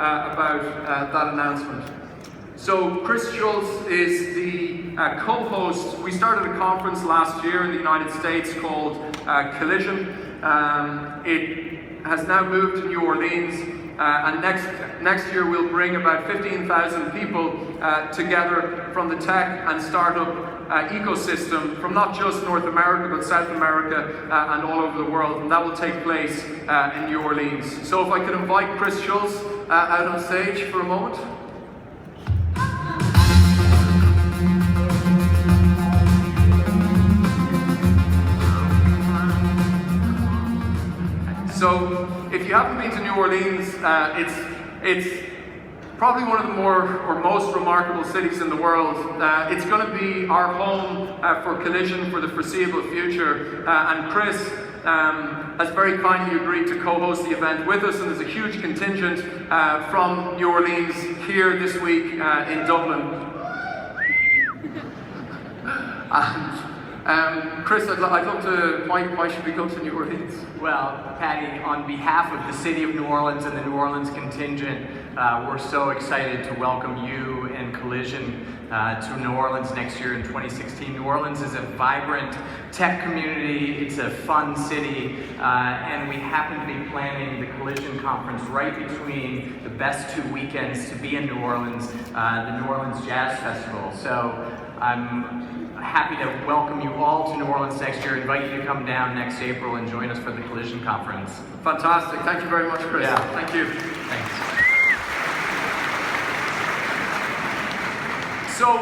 about that announcement. So Chris Schultz is the co-host. We started a conference last year in the United States called Collision. It has now moved to New Orleans, and next year we'll bring about 15,000 people together from the tech and startup ecosystem from not just North America but South America and all over the world, and that will take place in New Orleans. So if I could invite Chris Schultz out on stage for a moment. So, if you haven't been to New Orleans, it's probably one of the most remarkable cities in the world. It's going to be our home for Collision for the foreseeable future. And Chris has very kindly agreed to co-host the event with us, and there's a huge contingent from New Orleans here this week in Dublin. Chris, I'd love to, why should we go to New Orleans? Well, Paddy, on behalf of the City of New Orleans and the New Orleans contingent, we're so excited to welcome you and Collision to New Orleans next year in 2016. New Orleans is a vibrant tech community, it's a fun city, and we happen to be planning the Collision conference right between the best 2 weekends to be in New Orleans, the New Orleans Jazz Festival. So I'm happy to welcome you all to New Orleans next year, invite you to come down next April and join us for the Collision conference. Fantastic, thank you very much, Chris. Yeah. Thank you. Thanks. So,